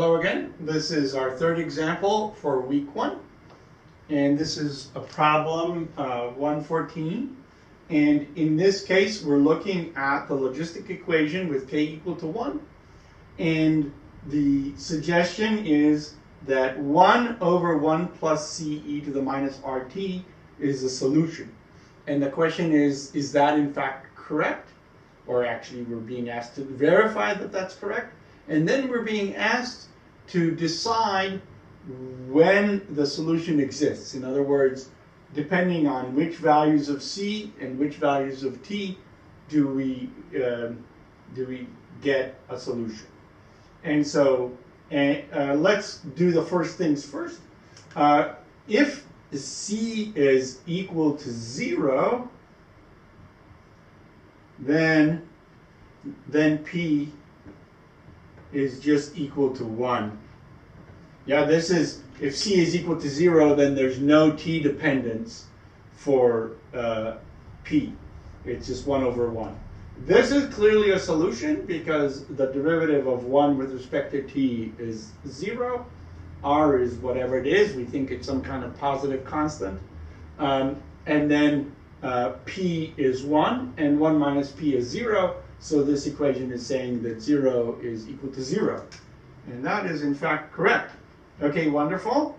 Hello again. This is our third example for week 1. And this is a problem 114. And in this case, we're looking at the logistic equation with k equal to 1. And the suggestion is that 1 over 1 plus c e to the minus rt is a solution. And the question is that in fact correct? Or actually, we're being asked to verify that that's correct. And then we're being asked to decide when the solution exists. In other words, depending on which values of c and which values of t do we get a solution. And so let's do the first things first. If c is equal to 0, then p is just equal to 1. Yeah, this is, if c is equal to 0, then there's no t dependence for p. It's just 1 over 1. This is clearly a solution because the derivative of 1 with respect to t is 0. R is whatever it is. We think it's some kind of positive constant. And then p is 1, and 1 minus p is 0. So this equation is saying that 0 is equal to 0. And that is in fact correct. Okay, wonderful.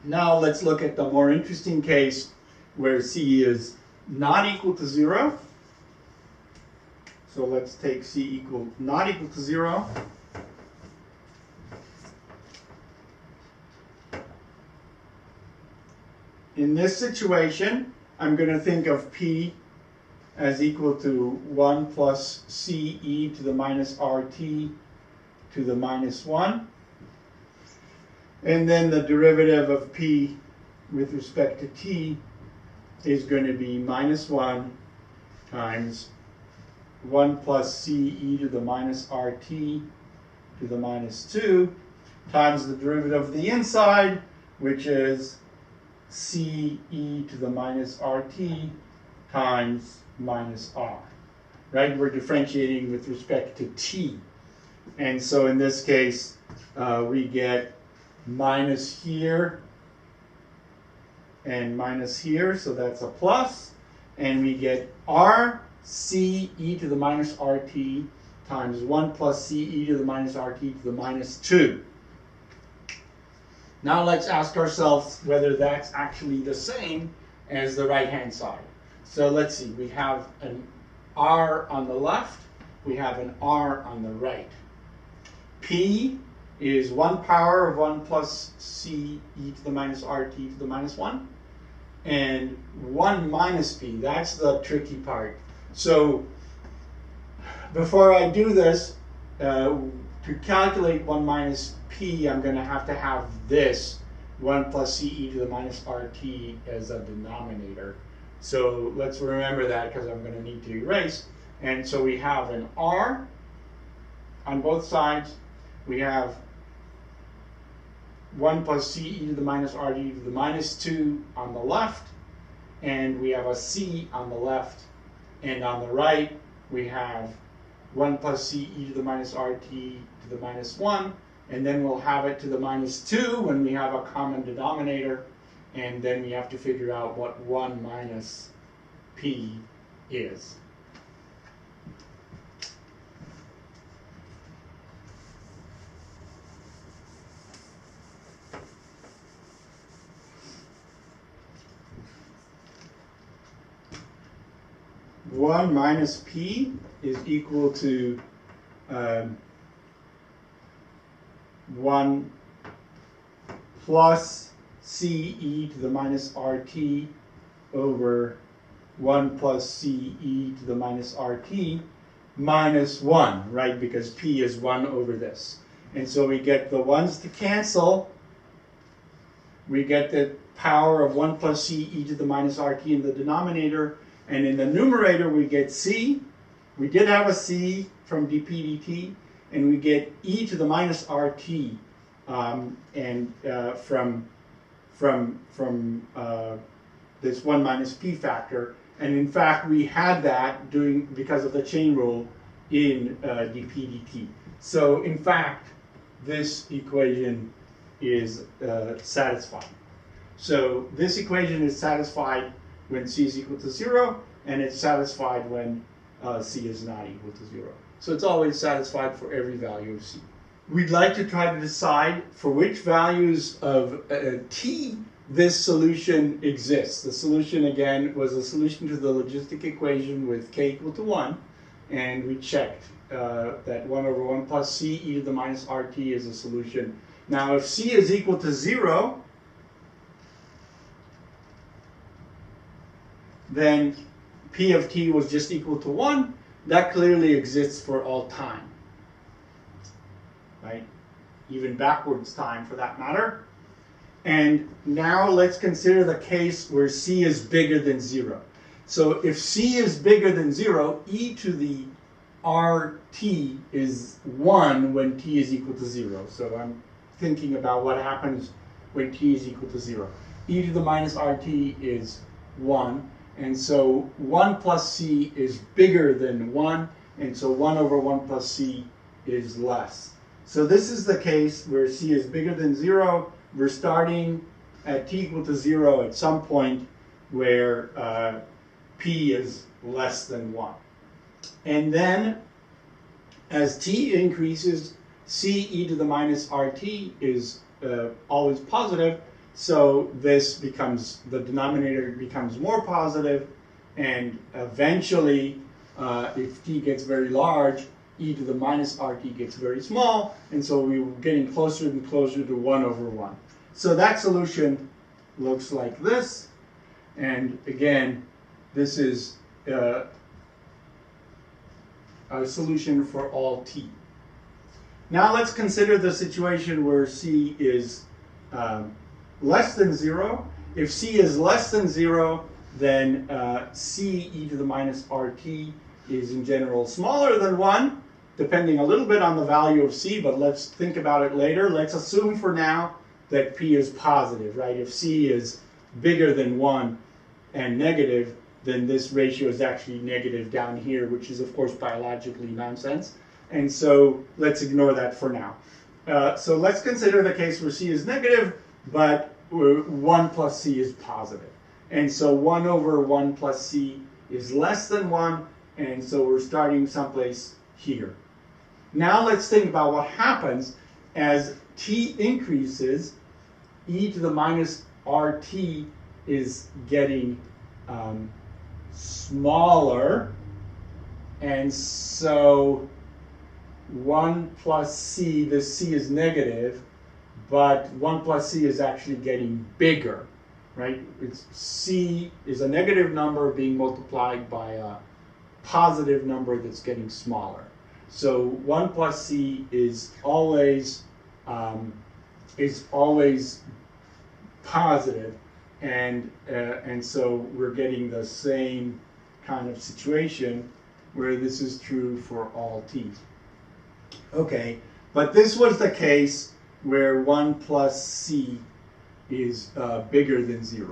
Now let's look at the more interesting case where c is not equal to 0. So let's take c not equal to 0. In this situation, I'm going to think of p as equal to 1 plus c e to the minus rt to the minus 1. And then the derivative of p with respect to t is going to be minus 1 times 1 plus c e to the minus rt to the minus 2 times the derivative of the inside, which is c e to the minus rt times minus r. Right? We're differentiating with respect to t. And so in this case, we get minus here and minus here, so that's a plus. And we get r c e to the minus rt times 1 plus c e to the minus rt to the minus 2. Now let's ask ourselves whether that's actually the same as the right-hand side. So let's see, we have an r on the left, we have an r on the right. P is 1 power of 1 plus c e to the minus rt to the minus 1. And 1 minus p, that's the tricky part. So before I do this, to calculate 1 minus p, I'm going to have this 1 plus c e to the minus rt as a denominator. So let's remember that because I'm going to need to erase. And so we have an r on both sides. We have 1 plus c e to the minus rt to the minus 2 on the left. And we have a c on the left. And on the right, we have 1 plus c e to the minus rt to the minus 1. And then we'll have it to the minus 2 when we have a common denominator. And then we have to figure out what 1 minus p is. One minus p is equal to 1 plus c e to the minus rt over 1 plus c e to the minus rt minus 1, right? Because p is 1 over this. And so we get the 1's to cancel. We get the power of 1 plus c e to the minus rt in the denominator. And in the numerator, we get c. We did have a c from dp dt. And we get e to the minus rt from this 1 minus p factor. And in fact, we had that because of the chain rule in dp dt. So in fact, this equation is satisfied. So this equation is satisfied when c is equal to 0, and it's satisfied when c is not equal to 0. So it's always satisfied for every value of c. We'd like to try to decide for which values of t this solution exists. The solution, again, was a solution to the logistic equation with k equal to 1, and we checked that 1 over 1 plus c e to the minus rt is a solution. Now, if c is equal to 0, then p of t was just equal to 1. That clearly exists for all time, right? Even backwards time, for that matter. And now let's consider the case where c is bigger than 0. So if c is bigger than 0, e to the rt is 1 when t is equal to 0. So I'm thinking about what happens when t is equal to 0. E to the minus rt is 1. And so 1 plus c is bigger than 1. And so 1 over 1 plus c is less. So this is the case where c is bigger than 0. We're starting at t equal to 0 at some point where p is less than 1. And then as t increases, c e to the minus rt is always positive. So this becomes, the denominator becomes more positive, and eventually, if t gets very large, e to the minus rt gets very small, and so we're getting closer and closer to 1 over 1. So that solution looks like this, and again, this is a solution for all t. Now let's consider the situation where c is less than 0. If c is less than 0, then c e to the minus rt is in general smaller than 1, depending a little bit on the value of c, but let's think about it later. Let's assume for now that p is positive, right? If c is bigger than 1 and negative, then this ratio is actually negative down here, which is, of course, biologically nonsense. And so let's ignore that for now. So let's consider the case where c is negative, but 1 plus c is positive. And so 1 over 1 plus c is less than 1, and so we're starting someplace here. Now let's think about what happens as t increases. E to the minus rt is getting smaller, and so 1 plus c, this c is negative, but 1 plus c is actually getting bigger, right? C is a negative number being multiplied by a positive number that's getting smaller. So 1 plus c is always positive, and so we're getting the same kind of situation where this is true for all t. Okay, but this was the case where 1 plus c is bigger than 0.